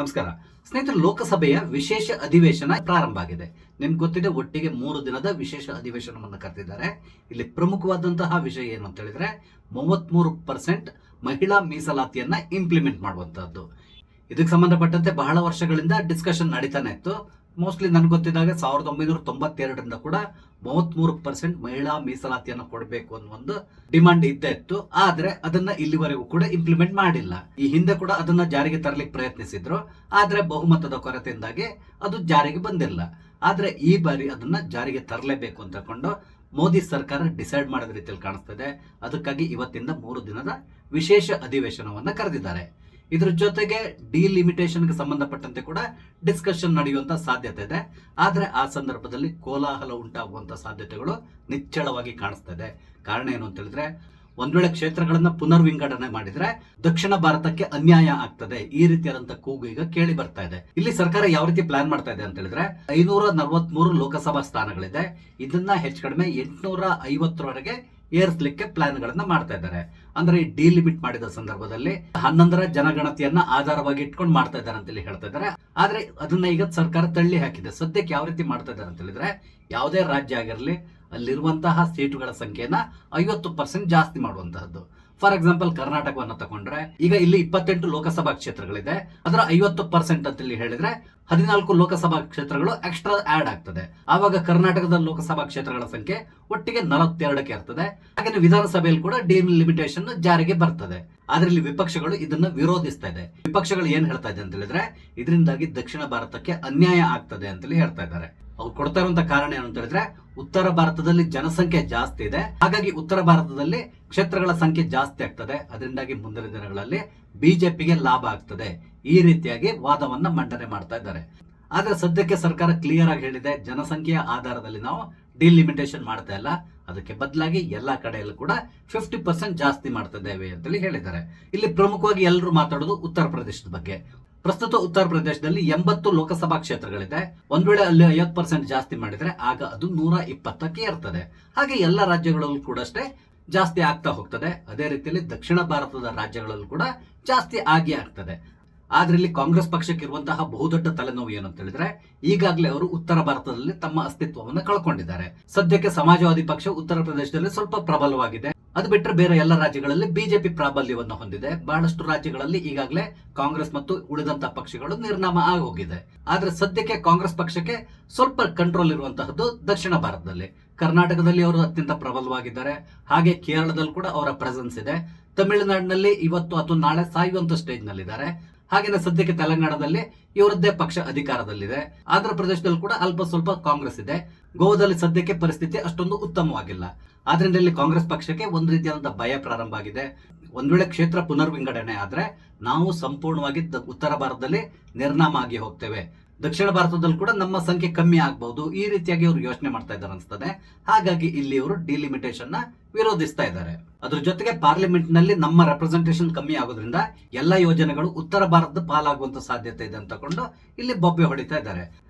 ನಮಸ್ಕಾರ ಸ್ನೇಹಿತರೆ, ಲೋಕಸಭೆಯ ವಿಶೇಷ ಅಧಿವೇಶನ ಪ್ರಾರಂಭ ಆಗಿದೆ. ನಿಮ್ಗೆ ಗೊತ್ತಿದೆ, ಒಟ್ಟಿಗೆ 3 ದಿನದ ವಿಶೇಷ ಅಧಿವೇಶನವನ್ನು ಕರೆದಿದ್ದಾರೆ. ಇಲ್ಲಿ ಪ್ರಮುಖವಾದಂತಹ ವಿಷಯ ಏನು ಅಂತ ಹೇಳಿದ್ರೆ 33% ಮಹಿಳಾ ಮೀಸಲಾತಿಯನ್ನ ಇಂಪ್ಲಿಮೆಂಟ್ ಮಾಡುವಂತಹದ್ದು. ಇದಕ್ಕೆ ಸಂಬಂಧಪಟ್ಟಂತೆ ಬಹಳ ವರ್ಷಗಳಿಂದ ಡಿಸ್ಕಷನ್ ನಡೀತಾನೆ ಇತ್ತು. ಮೋಸ್ಟ್ಲಿ ನನ್ಗೆ ಗೊತ್ತಿದ್ದಾಗ 1992ರಿಂದ ಕೂಡ 33% ಮಹಿಳಾ ಮೀಸಲಾತಿಯನ್ನು ಕೊಡಬೇಕು ಅನ್ನೋ ಒಂದು ಡಿಮಾಂಡ್ ಇದ್ದೇ ಇತ್ತು. ಆದ್ರೆ ಅದನ್ನ ಇಲ್ಲಿವರೆಗೂ ಕೂಡ ಇಂಪ್ಲಿಮೆಂಟ್ ಮಾಡಿಲ್ಲ. ಈ ಹಿಂದೆ ಕೂಡ ಅದನ್ನ ಜಾರಿಗೆ ತರಲಿಕ್ಕೆ ಪ್ರಯತ್ನಿಸಿದ್ರು, ಆದ್ರೆ ಬಹುಮತದ ಕೊರತೆಯಿಂದಾಗಿ ಅದು ಜಾರಿಗೆ ಬಂದಿಲ್ಲ. ಆದ್ರೆ ಈ ಬಾರಿ ಅದನ್ನ ಜಾರಿಗೆ ತರಲೇಬೇಕು ಅಂತ ಕೊಂಡು ಮೋದಿ ಸರ್ಕಾರ ಡಿಸೈಡ್ ಮಾಡಿದ ರೀತಿಯಲ್ಲಿ ಕಾಣಿಸ್ತದೆ. ಅದಕ್ಕಾಗಿ ಇವತ್ತಿಂದ 3 ದಿನದ ವಿಶೇಷ ಅಧಿವೇಶನವನ್ನ ಕರೆದಿದ್ದಾರೆ. ಇದ್ರ ಜೊತೆಗೆ ಡಿಲಿಮಿಟೇಷನ್ಗೆ ಸಂಬಂಧಪಟ್ಟಂತೆ ಕೂಡ ಡಿಸ್ಕಷನ್ ನಡೆಯುವಂತ ಸಾಧ್ಯತೆ ಇದೆ. ಆದ್ರೆ ಆ ಸಂದರ್ಭದಲ್ಲಿ ಕೋಲಾಹಲ ಉಂಟಾಗುವಂತ ಸಾಧ್ಯತೆಗಳು ನಿಚ್ಚಳವಾಗಿ ಕಾಣಿಸ್ತಾ ಇದೆ. ಕಾರಣ ಏನು ಅಂತ ಹೇಳಿದ್ರೆ, ಒಂದ್ ವೇಳೆ ಕ್ಷೇತ್ರಗಳನ್ನ ಪುನರ್ ವಿಂಗಡಣೆ ಮಾಡಿದ್ರೆ ದಕ್ಷಿಣ ಭಾರತಕ್ಕೆ ಅನ್ಯಾಯ ಆಗ್ತದೆ, ಈ ರೀತಿಯಾದಂತ ಕೂಗು ಈಗ ಕೇಳಿ ಬರ್ತಾ ಇದೆ. ಇಲ್ಲಿ ಸರ್ಕಾರ ಯಾವ ರೀತಿ ಪ್ಲಾನ್ ಮಾಡ್ತಾ ಇದೆ ಅಂತ ಹೇಳಿದ್ರೆ 543 ಲೋಕಸಭಾ ಸ್ಥಾನಗಳಿದೆ. ಇದನ್ನ ಹೆಚ್ಚು ಕಡಿಮೆ 850ರವರೆಗೆ ಏರಿಸಲಿಕ್ಕೆ ಪ್ಲಾನ್ ಗಳನ್ನ ಮಾಡ್ತಾ ಇದ್ದಾರೆ. ಅಂದ್ರೆ ಈ ಡಿಲಿಮಿಟ್ ಮಾಡಿದ ಸಂದರ್ಭದಲ್ಲಿ 11ರ ಜನಗಣತಿಯನ್ನ ಆಧಾರವಾಗಿ ಇಟ್ಕೊಂಡು ಮಾಡ್ತಾ ಇದ್ದಾರೆ ಅಂತ ಹೇಳ್ತಾ ಇದ್ದಾರೆ. ಆದ್ರೆ ಅದನ್ನ ಈಗ ಸರ್ಕಾರ ತಳ್ಳಿ ಹಾಕಿದೆ. ಸದ್ಯಕ್ಕೆ ಯಾವ ರೀತಿ ಮಾಡ್ತಾ ಇದ್ದಾರೆ ಅಂತ ಹೇಳಿದ್ರೆ, ಯಾವುದೇ ರಾಜ್ಯ ಆಗಿರಲಿ ಅಲ್ಲಿರುವಂತಹ ಸೀಟುಗಳ ಸಂಖ್ಯೆಯನ್ನ 50% ಜಾಸ್ತಿ ಮಾಡುವಂತಹದ್ದು. ಫಾರ್ ಎಕ್ಸಾಂಪಲ್ ಕರ್ನಾಟಕವನ್ನ ತಗೊಂಡ್ರೆ ಈಗ ಇಲ್ಲಿ 28 ಲೋಕಸಭಾ ಕ್ಷೇತ್ರಗಳಿದೆ. ಅದರ 50% ಅಂತ ಹೇಳಿದ್ರೆ 14 ಲೋಕಸಭಾ ಕ್ಷೇತ್ರಗಳು ಎಕ್ಸ್ಟ್ರಾ ಆಡ್ ಆಗ್ತದೆ. ಆವಾಗ ಕರ್ನಾಟಕದ ಲೋಕಸಭಾ ಕ್ಷೇತ್ರಗಳ ಸಂಖ್ಯೆ ಒಟ್ಟಿಗೆ 42ಕ್ಕೆ ಇರ್ತದೆ. ಹಾಗೆ ವಿಧಾನಸಭೆಯಲ್ಲಿ ಕೂಡ ಡಿಲಿಮಿಟೇಷನ್ ಜಾರಿಗೆ ಬರ್ತದೆ. ಆದ್ರೆ ಇಲ್ಲಿ ವಿಪಕ್ಷಗಳು ಇದನ್ನ ವಿರೋಧಿಸ್ತಾ ಇದೆ. ವಿಪಕ್ಷಗಳು ಏನ್ ಹೇಳ್ತಾ ಇದೆ ಅಂತ ಹೇಳಿದ್ರೆ, ಇದರಿಂದಾಗಿ ದಕ್ಷಿಣ ಭಾರತಕ್ಕೆ ಅನ್ಯಾಯ ಆಗ್ತದೆ ಅಂತೇಳಿ ಹೇಳ್ತಾ ಇದ್ದಾರೆ. ಅವ್ರು ಕೊಡ್ತಾ ಇರುವಂತ ಕಾರಣ ಏನು ಅಂತ ಹೇಳಿದ್ರೆ, ಉತ್ತರ ಭಾರತದಲ್ಲಿ ಜನಸಂಖ್ಯೆ ಜಾಸ್ತಿ ಇದೆ, ಹಾಗಾಗಿ ಉತ್ತರ ಭಾರತದಲ್ಲಿ ಕ್ಷೇತ್ರಗಳ ಸಂಖ್ಯೆ ಜಾಸ್ತಿ ಆಗ್ತದೆ. ಅದರಿಂದಾಗಿ ಮುಂದಿನ ದಿನಗಳಲ್ಲಿ ಬಿಜೆಪಿಗೆ ಲಾಭ ಆಗ್ತದೆ. ಈ ರೀತಿಯಾಗಿ ವಾದವನ್ನ ಮಂಡನೆ ಮಾಡ್ತಾ ಇದ್ದಾರೆ. ಆದ್ರೆ ಸದ್ಯಕ್ಕೆ ಸರ್ಕಾರ ಕ್ಲಿಯರ್ ಆಗಿ ಹೇಳಿದೆ, ಜನಸಂಖ್ಯೆಯ ಆಧಾರದಲ್ಲಿ ನಾವು ಡಿಲಿಮಿಟೇಷನ್ ಮಾಡ್ತಾ ಇಲ್ಲ, ಅದಕ್ಕೆ ಬದಲಾಗಿ ಎಲ್ಲಾ ಕಡೆಯಲ್ಲೂ ಕೂಡ 50% ಜಾಸ್ತಿ ಮಾಡ್ತಾ ಇದ್ದೇವೆ ಅಂತೇಳಿ ಹೇಳಿದ್ದಾರೆ. ಇಲ್ಲಿ ಪ್ರಮುಖವಾಗಿ ಎಲ್ಲರೂ ಮಾತಾಡೋದು ಉತ್ತರ ಪ್ರದೇಶದ ಬಗ್ಗೆ. ಪ್ರಸ್ತುತ ಉತ್ತರ ಪ್ರದೇಶದಲ್ಲಿ 80 ಲೋಕಸಭಾ ಕ್ಷೇತ್ರಗಳಿದೆ. ಒಂದ್ ವೇಳೆ ಅಲ್ಲಿ 50% ಜಾಸ್ತಿ ಮಾಡಿದ್ರೆ ಆಗ ಅದು 120ಕ್ಕೆ ಇರ್ತದೆ. ಹಾಗೆ ಎಲ್ಲ ರಾಜ್ಯಗಳಲ್ಲೂ ಕೂಡ ಅಷ್ಟೇ ಜಾಸ್ತಿ ಆಗ್ತಾ ಹೋಗ್ತದೆ. ಅದೇ ರೀತಿಯಲ್ಲಿ ದಕ್ಷಿಣ ಭಾರತದ ರಾಜ್ಯಗಳಲ್ಲೂ ಕೂಡ ಜಾಸ್ತಿ ಆಗಿ ಆಗ್ತದೆ. ಆದ್ರೆ ಇಲ್ಲಿ ಕಾಂಗ್ರೆಸ್ ಪಕ್ಷಕ್ಕೆ ಇರುವಂತಹ ಬಹುದೊಡ್ಡ ತಲೆನೋವು ಏನು ಅಂತ ಹೇಳಿದ್ರೆ, ಈಗಾಗಲೇ ಅವರು ಉತ್ತರ ಭಾರತದಲ್ಲಿ ತಮ್ಮ ಅಸ್ತಿತ್ವವನ್ನು ಕಳ್ಕೊಂಡಿದ್ದಾರೆ. ಸದ್ಯಕ್ಕೆ ಸಮಾಜವಾದಿ ಪಕ್ಷ ಉತ್ತರ ಪ್ರದೇಶದಲ್ಲಿ ಸ್ವಲ್ಪ ಪ್ರಬಲವಾಗಿದೆ. ಅದು ಬಿಟ್ಟರೆ ಬೇರೆ ಎಲ್ಲ ರಾಜ್ಯಗಳಲ್ಲಿ ಬಿಜೆಪಿ ಪ್ರಾಬಲ್ಯವನ್ನು ಹೊಂದಿದೆ. ಬಹಳಷ್ಟು ರಾಜ್ಯಗಳಲ್ಲಿ ಈಗಾಗಲೇ ಕಾಂಗ್ರೆಸ್ ಮತ್ತು ಉಳಿದಂತ ಪಕ್ಷಗಳು ನಿರ್ನಾಮ ಆಗಿ ಹೋಗಿದೆ. ಆದ್ರೆ ಸದ್ಯಕ್ಕೆ ಕಾಂಗ್ರೆಸ್ ಪಕ್ಷಕ್ಕೆ ಸ್ವಲ್ಪ ಕಂಟ್ರೋಲ್ ಇರುವಂತಹದ್ದು ದಕ್ಷಿಣ ಭಾರತದಲ್ಲಿ. ಕರ್ನಾಟಕದಲ್ಲಿ ಅವರು ಅತ್ಯಂತ ಪ್ರಬಲವಾಗಿದ್ದಾರೆ. ಹಾಗೆ ಕೇರಳದಲ್ಲಿ ಕೂಡ ಅವರ ಪ್ರೆಸೆನ್ಸ್ ಇದೆ. ತಮಿಳುನಾಡಿನಲ್ಲಿ ಇವತ್ತು ಅಥವಾ ನಾಳೆ ಸಾಯುವಂತ ಸ್ಟೇಜ್ ನಲ್ಲಿದ್ದಾರೆ. ಹಾಗೇನೆ ಸದ್ಯಕ್ಕೆ ತೆಲಂಗಾಣದಲ್ಲಿ ಇವರದ್ದೇ ಪಕ್ಷ ಅಧಿಕಾರದಲ್ಲಿದೆ. ಆಂಧ್ರ ಪ್ರದೇಶದಲ್ಲಿ ಕೂಡ ಅಲ್ಪ ಸ್ವಲ್ಪ ಕಾಂಗ್ರೆಸ್ ಇದೆ. ಗೋವಾದಲ್ಲಿ ಸದ್ಯಕ್ಕೆ ಪರಿಸ್ಥಿತಿ ಅಷ್ಟೊಂದು ಉತ್ತಮವಾಗಿಲ್ಲ. ಆದ್ರಿಂದ ಇಲ್ಲಿ ಕಾಂಗ್ರೆಸ್ ಪಕ್ಷಕ್ಕೆ ಒಂದು ರೀತಿಯಾದಂತಹ ಭಯ ಪ್ರಾರಂಭ ಆಗಿದೆ. ಒಂದ್ ವೇಳೆ ಕ್ಷೇತ್ರ ಪುನರ್ ವಿಂಗಡಣೆ ಆದ್ರೆ ನಾವು ಸಂಪೂರ್ಣವಾಗಿ ಉತ್ತರ ಭಾರತದಲ್ಲಿ ನಿರ್ನಾಮ ಆಗಿ ಹೋಗ್ತೇವೆ, ದಕ್ಷಿಣ ಭಾರತದಲ್ಲಿ ಕೂಡ ನಮ್ಮ ಸಂಖ್ಯೆ ಕಮ್ಮಿ ಆಗಬಹುದು, ಈ ರೀತಿಯಾಗಿ ಅವರು ಯೋಚನೆ ಮಾಡ್ತಾ ಇದ್ದಾರೆ ಅನ್ಸ್ತದೆ. ಹಾಗಾಗಿ ಇಲ್ಲಿ ಅವರು ಡಿಲಿಮಿಟೇಷನ್ ನ ವಿರೋಧಿಸ್ತಾ ಇದ್ದಾರೆ. ಅದ್ರ ಜೊತೆಗೆ ಪಾರ್ಲಿಮೆಂಟ್ ನಲ್ಲಿ ನಮ್ಮ ರೆಪ್ರೆಸೆಂಟೇಷನ್ ಕಮ್ಮಿ ಆಗೋದ್ರಿಂದ ಎಲ್ಲಾ ಯೋಜನೆಗಳು ಉತ್ತರ ಭಾರತದ ಪಾಲಾಗುವಂತ ಸಾಧ್ಯತೆ ಇದೆ ಅಂತ ಕೊಂಡು ಇಲ್ಲಿ ಬೊಬ್ಬೆ ಹೊಡಿತಾ ಇದ್ದಾರೆ.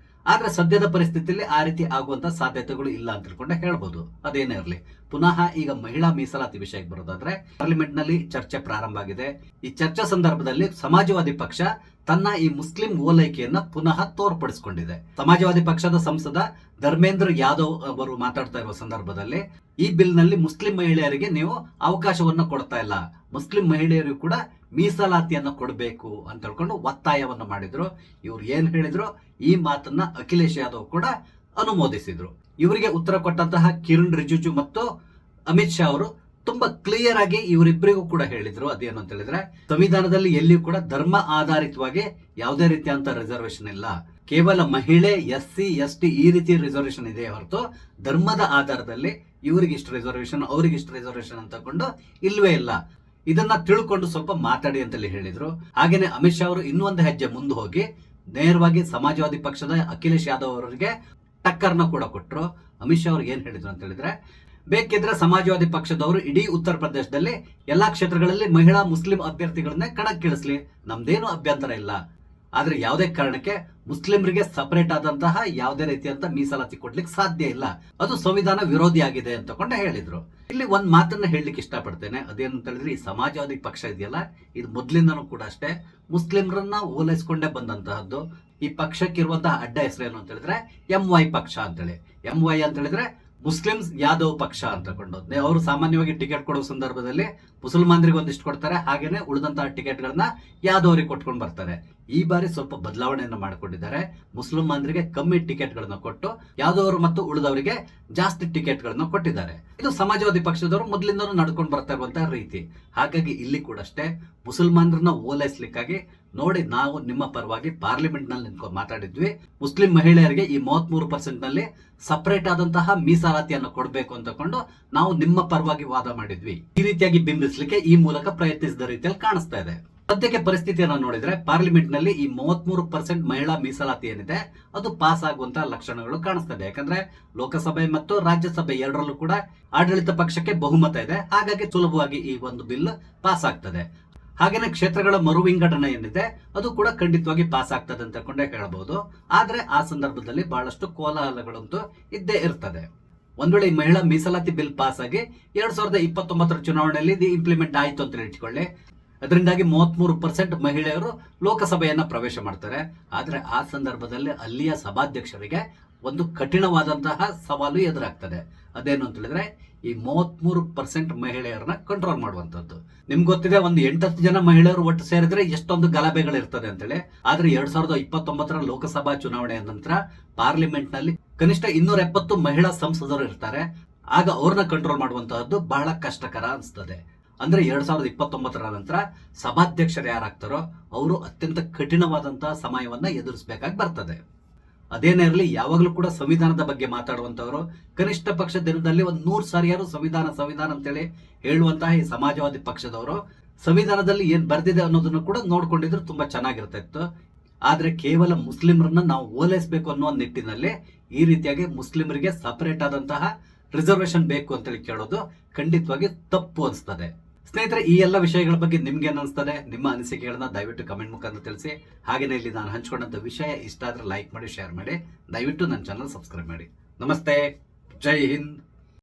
ಆದ್ರೆ ಸದ್ಯದ ಪರಿಸ್ಥಿತಿಯಲ್ಲಿ ಆ ರೀತಿ ಆಗುವಂತ ಸಾಧ್ಯತೆಗಳು ಇಲ್ಲ ಅಂತ ತಿಳ್ಕೊಂಡೆ ಹೇಳ್ಬೋದು. ಅದೇನೇ ಇರಲಿ, ಪುನಃ ಈಗ ಮಹಿಳಾ ಮೀಸಲಾತಿ ವಿಷಯಕ್ಕೆ ಬರೋದಾದ್ರೆ ಪಾರ್ಲಿಮೆಂಟ್ ನಲ್ಲಿ ಚರ್ಚೆ ಪ್ರಾರಂಭ ಆಗಿದೆ. ಈ ಚರ್ಚೆ ಸಂದರ್ಭದಲ್ಲಿ ಸಮಾಜವಾದಿ ಪಕ್ಷ ತನ್ನ ಈ ಮುಸ್ಲಿಂ ಓಲೈಕೆಯನ್ನ ಪುನಃ ತೋರ್ಪಡಿಸಿಕೊಂಡಿದೆ. ಸಮಾಜವಾದಿ ಪಕ್ಷದ ಸಂಸದ ಧರ್ಮೇಂದ್ರ ಯಾದವ್ ಅವರು ಮಾತಾಡ್ತಾ ಇರುವ ಸಂದರ್ಭದಲ್ಲಿ, ಈ ಬಿಲ್ ನಲ್ಲಿ ಮುಸ್ಲಿಂ ಮಹಿಳೆಯರಿಗೆ ನೀವು ಅವಕಾಶವನ್ನ ಕೊಡ್ತಾ ಇಲ್ಲ, ಮುಸ್ಲಿಂ ಮಹಿಳೆಯರಿಗೂ ಕೂಡ ಮೀಸಲಾತಿಯನ್ನ ಕೊಡಬೇಕು ಅಂತ ಹೇಳ್ಕೊಂಡು ಒತ್ತಾಯವನ್ನ ಮಾಡಿದ್ರು. ಇವ್ರು ಏನ್ ಹೇಳಿದ್ರು, ಈ ಮಾತನ್ನ ಅಖಿಲೇಶ್ ಯಾದವ್ ಕೂಡ ಅನುಮೋದಿಸಿದ್ರು. ಇವರಿಗೆ ಉತ್ತರ ಕೊಟ್ಟಂತಹ ಕಿರಣ್ ರಿಜಿಜು ಮತ್ತು ಅಮಿತ್ ಶಾ ಅವರು ತುಂಬಾ ಕ್ಲಿಯರ್ ಆಗಿ ಇವರಿಬ್ಬರಿಗೂ ಕೂಡ ಹೇಳಿದ್ರು. ಅದೇನು ಅಂತ ಹೇಳಿದ್ರೆ, ಸಂವಿಧಾನದಲ್ಲಿ ಎಲ್ಲಿಯೂ ಕೂಡ ಧರ್ಮ ಆಧಾರಿತವಾಗಿ ಯಾವುದೇ ರೀತಿಯಂತ ರಿಸರ್ವೇಶನ್ ಇಲ್ಲ. ಕೇವಲ ಮಹಿಳೆ, SC ST ಈ ರೀತಿ ರಿಸರ್ವೇಶನ್ ಇದೆ ಹೊರತು ಧರ್ಮದ ಆಧಾರದಲ್ಲಿ ಇವರಿಗೆ ಇಷ್ಟು ರಿಸರ್ವೇಶನ್, ಅವ್ರಿಗೆ ಇಷ್ಟು ರಿಸರ್ವೇಶನ್ ಅಂತ ಕೊಂಡು ಇಲ್ವೇ ಇಲ್ಲ. ಇದನ್ನ ತಿಳ್ಕೊಂಡು ಸ್ವಲ್ಪ ಮಾತಾಡಿ ಅಂತೇಳಿ ಹೇಳಿದ್ರು. ಹಾಗೇನೆ ಅಮಿತ್ ಶಾ ಅವರು ಇನ್ನೂ ಒಂದು ಹೆಜ್ಜೆ ಮುಂದೆ ಹೋಗಿ ನೇರವಾಗಿ ಸಮಾಜವಾದಿ ಪಕ್ಷದ ಅಖಿಲೇಶ್ ಯಾದವ್ ಅವರಿಗೆ ಟಕ್ಕರ್ನ ಕೂಡ ಕೊಟ್ಟರು. ಅಮಿತ್ ಶಾ ಅವ್ರಿಗೆ ಏನ್ ಹೇಳಿದ್ರು ಅಂತ ಹೇಳಿದ್ರೆ, ಬೇಕಿದ್ರೆ ಸಮಾಜವಾದಿ ಪಕ್ಷದವರು ಇಡೀ ಉತ್ತರ ಪ್ರದೇಶದಲ್ಲಿ ಎಲ್ಲಾ ಕ್ಷೇತ್ರಗಳಲ್ಲಿ ಮಹಿಳಾ ಮುಸ್ಲಿಂ ಅಭ್ಯರ್ಥಿಗಳನ್ನೇ ಕಣಕ್ಕಿಳಿಸ್ಲಿ, ನಮ್ದೇನು ಅಭ್ಯಂತರ ಇಲ್ಲ. ಆದ್ರೆ ಯಾವುದೇ ಕಾರಣಕ್ಕೆ ಮುಸ್ಲಿಮರಿಗೆ ಸಪರೇಟ್ ಆದಂತಹ ಯಾವುದೇ ರೀತಿಯಂತ ಮೀಸಲಾತಿ ಕೊಡ್ಲಿಕ್ಕೆ ಸಾಧ್ಯ ಇಲ್ಲ, ಅದು ಸಂವಿಧಾನ ವಿರೋಧಿ ಆಗಿದೆ ಅಂತಕೊಂಡು ಹೇಳಿದ್ರು. ಇಲ್ಲಿ ಒಂದ್ ಮಾತನ್ನ ಹೇಳಲಿಕ್ಕೆ ಇಷ್ಟಪಡ್ತೇನೆ, ಅದೇನಂತ ಹೇಳಿದ್ರೆ ಈ ಸಮಾಜವಾದಿ ಪಕ್ಷ ಇದೆಯಲ್ಲ, ಇದು ಮೊದ್ಲಿಂದನೂ ಕೂಡ ಅಷ್ಟೇ ಮುಸ್ಲಿಮರನ್ನ ಓಲೈಸ್ಕೊಂಡೇ ಬಂದಂತಹದ್ದು. ಈ ಪಕ್ಷಕ್ಕಿರುವಂತಹ ಅಡ್ಡ ಹೆಸರೇನು ಅಂತ ಹೇಳಿದ್ರೆ MY ಪಕ್ಷ ಅಂತೇಳಿ. MY ಅಂತ ಹೇಳಿದ್ರೆ ಮುಸ್ಲಿಮ್ಸ್ ಯಾದವ್ ಪಕ್ಷ ಅಂತಕೊಂಡು ಅವರು ಸಾಮಾನ್ಯವಾಗಿ ಟಿಕೆಟ್ ಕೊಡುವ ಸಂದರ್ಭದಲ್ಲಿ ಮುಸಲ್ಮಾನರಿಗೆ ಒಂದಿಷ್ಟು ಕೊಡ್ತಾರೆ, ಹಾಗೇನೆ ಉಳಿದಂತಹ ಟಿಕೆಟ್ ಗಳನ್ನ ಯಾದವರಿಗೆ ಕೊಟ್ಕೊಂಡು ಬರ್ತಾರೆ. ಈ ಬಾರಿ ಸ್ವಲ್ಪ ಬದಲಾವಣೆಯನ್ನು ಮಾಡಿಕೊಂಡಿದ್ದಾರೆ, ಮುಸಲ್ಮಾನರಿಗೆ ಕಮ್ಮಿ ಟಿಕೆಟ್ ಗಳನ್ನ ಕೊಟ್ಟು ಯಾದವರು ಮತ್ತು ಉಳಿದವರಿಗೆ ಜಾಸ್ತಿ ಟಿಕೆಟ್ ಗಳನ್ನ ಕೊಟ್ಟಿದ್ದಾರೆ. ಇದು ಸಮಾಜವಾದಿ ಪಕ್ಷದವರು ಮೊದಲಿಂದನೂ ನಡ್ಕೊಂಡು ಬರ್ತಾ ಇರುವಂತಹ ರೀತಿ. ಹಾಗಾಗಿ ಇಲ್ಲಿ ಕೂಡ ಅಷ್ಟೇ ಮುಸಲ್ಮಾನರನ್ನ ಓಲೈಸ್ಲಿಕ್ಕಾಗಿ ನೋಡಿ ನಾವು ನಿಮ್ಮ ಪರವಾಗಿ ಪಾರ್ಲಿಮೆಂಟ್ ನಲ್ಲಿ ನಿಂತ್ಕೊಂಡು ಮಾತಾಡಿದ್ವಿ. ಮುಸ್ಲಿಂ ಮಹಿಳೆಯರಿಗೆ ಈ 33% ನಲ್ಲಿ ಸಪರೇಟ್ ಆದಂತಹ ಮೀಸಲಾತಿಯನ್ನು ಕೊಡಬೇಕು ಅಂತಕೊಂಡು ನಾವು ನಿಮ್ಮ ಪರವಾಗಿ ವಾದ ಮಾಡಿದ್ವಿ. ಈ ರೀತಿಯಾಗಿ ಬಿಂಬಿಸಲಿಕ್ಕೆ ಈ ಮೂಲಕ ಪ್ರಯತ್ನಿಸಿದ ರೀತಿಯಲ್ಲಿ ಕಾಣಿಸ್ತಾ ಇದೆ. ಸದ್ಯಕ್ಕೆ ಪರಿಸ್ಥಿತಿಯನ್ನು ನೋಡಿದ್ರೆ ಪಾರ್ಲಿಮೆಂಟ್ ನಲ್ಲಿ ಈ 33% ಮಹಿಳಾ ಮೀಸಲಾತಿ ಏನಿದೆ ಅದು ಪಾಸ್ ಆಗುವಂತಹ ಲಕ್ಷಣಗಳು ಕಾಣಿಸ್ತದೆ. ಯಾಕಂದ್ರೆ ಲೋಕಸಭೆ ಮತ್ತು ರಾಜ್ಯಸಭೆ ಎರಡರಲ್ಲೂ ಕೂಡ ಆಡಳಿತ ಪಕ್ಷಕ್ಕೆ ಬಹುಮತ ಇದೆ, ಹಾಗಾಗಿ ಸುಲಭವಾಗಿ ಈ ಒಂದು ಬಿಲ್ ಪಾಸ್ ಆಗ್ತದೆ. ಹಾಗೇನೆ ಕ್ಷೇತ್ರಗಳ ಮರು ವಿಂಗಡಣೆ ಏನಿದೆ ಅದು ಕೂಡ ಖಂಡಿತವಾಗಿ ಪಾಸ್ ಆಗ್ತದೆ ಅಂತ ಕೊಂಡೇ ಹೇಳಬಹುದು. ಆದ್ರೆ ಆ ಸಂದರ್ಭದಲ್ಲಿ ಬಹಳಷ್ಟು ಕೋಲಾಹಲಗಳಂತೂ ಇದ್ದೇ ಇರ್ತದೆ. ಒಂದ್ ವೇಳೆ ಈ ಮಹಿಳಾ ಮೀಸಲಾತಿ ಬಿಲ್ ಪಾಸ್ ಆಗಿ 2029 ಚುನಾವಣೆಯಲ್ಲಿ ಇದು ಇಂಪ್ಲಿಮೆಂಟ್ ಆಯ್ತು ಅಂತ ಇಟ್ಕೊಳ್ಳಿ, ಅದರಿಂದಾಗಿ 33% ಮಹಿಳೆಯರು ಲೋಕಸಭೆಯನ್ನ ಪ್ರವೇಶ ಮಾಡ್ತಾರೆ. ಆದ್ರೆ ಆ ಸಂದರ್ಭದಲ್ಲಿ ಅಲ್ಲಿಯ ಸಭಾಧ್ಯಕ್ಷರಿಗೆ ಒಂದು ಕಠಿಣವಾದಂತಹ ಸವಾಲು ಎದುರಾಗ್ತದೆ. ಅದೇನು ಅಂತ ಹೇಳಿದ್ರೆ ಈ 33% ಮಹಿಳೆಯರನ್ನ ಕಂಟ್ರೋಲ್ ಮಾಡುವಂತದ್ದು. ನಿಮ್ಗೆ ಗೊತ್ತಿದೆ, ಒಂದು 8-10 ಜನ ಮಹಿಳೆಯರು ಒಟ್ಟು ಸೇರಿದ್ರೆ ಎಷ್ಟೊಂದು ಗಲಭೆಗಳಿರ್ತದೆ ಅಂತೇಳಿ. ಆದ್ರೆ 2029 ಲೋಕಸಭಾ ಚುನಾವಣೆಯ ನಂತರ ಪಾರ್ಲಿಮೆಂಟ್ ನಲ್ಲಿ ಕನಿಷ್ಠ 270 ಮಹಿಳಾ ಸಂಸದರು ಇರ್ತಾರೆ. ಆಗ ಅವ್ರನ್ನ ಕಂಟ್ರೋಲ್ ಮಾಡುವಂತಹದ್ದು ಬಹಳ ಕಷ್ಟಕರ ಅನಿಸ್ತದೆ. ಅಂದ್ರೆ 2029 ನಂತರ ಸಭಾಧ್ಯಕ್ಷರು ಯಾರಾಗ್ತಾರೋ ಅವರು ಅತ್ಯಂತ ಕಠಿಣವಾದಂತಹ ಸಮಯವನ್ನ ಎದುರಿಸಬೇಕಾಗಿ ಬರ್ತದೆ. ಅದೇನೇ ಇರಲಿ, ಯಾವಾಗಲೂ ಕೂಡ ಸಂವಿಧಾನದ ಬಗ್ಗೆ ಮಾತಾಡುವಂತವರು ಕನಿಷ್ಠ ಪಕ್ಷ ದಿನದಲ್ಲಿ 100 ಸಾರಿಯಾರು ಸಂವಿಧಾನ ಅಂತೇಳಿ ಹೇಳುವಂತಹ ಈ ಸಮಾಜವಾದಿ ಪಕ್ಷದವರು ಸಂವಿಧಾನದಲ್ಲಿ ಏನ್ ಬರ್ದಿದೆ ಅನ್ನೋದನ್ನು ಕೂಡ ನೋಡ್ಕೊಂಡಿದ್ರು ತುಂಬಾ ಚೆನ್ನಾಗಿರ್ತಾ ಇತ್ತು. ಆದ್ರೆ ಕೇವಲ ಮುಸ್ಲಿಮರನ್ನ ನಾವು ಓಲೈಸಬೇಕು ಅನ್ನೋ ನಿಟ್ಟಿನಲ್ಲಿ ಈ ರೀತಿಯಾಗಿ ಮುಸ್ಲಿಮರಿಗೆ ಸಪರೇಟ್ ಆದಂತಹ ರಿಸರ್ವೇಶನ್ ಬೇಕು ಅಂತೇಳಿ ಕೇಳೋದು ಖಂಡಿತವಾಗಿ ತಪ್ಪು ಅನಿಸ್ತದೆ. ಸ್ನೇಹಿತರೆ, ಈ ಎಲ್ಲ ವಿಷಯಗಳ ಬಗ್ಗೆ ನಿಮ್ಗೆ ಏನ್ ಅನಿಸ್ತದೆ? ನಿಮ್ಮ ಅನಿಸಿಕೆಗಳನ್ನ ದಯವಿಟ್ಟು ಕಮೆಂಟ್ ಮುಖಾಂತರ ತಿಳಿಸಿ. ಹಾಗೇನೇ ಇಲ್ಲಿ ನಾನು ಹಂಚ್ಕೊಂಡಂತ ವಿಷಯ ಇಷ್ಟ ಆದ್ರೆ ಲೈಕ್ ಮಾಡಿ, ಶೇರ್ ಮಾಡಿ, ದಯವಿಟ್ಟು ನನ್ನ ಚಾನಲ್ ಸಬ್ಸ್ಕ್ರೈಬ್ ಮಾಡಿ. ನಮಸ್ತೆ, ಜೈ ಹಿಂದ್.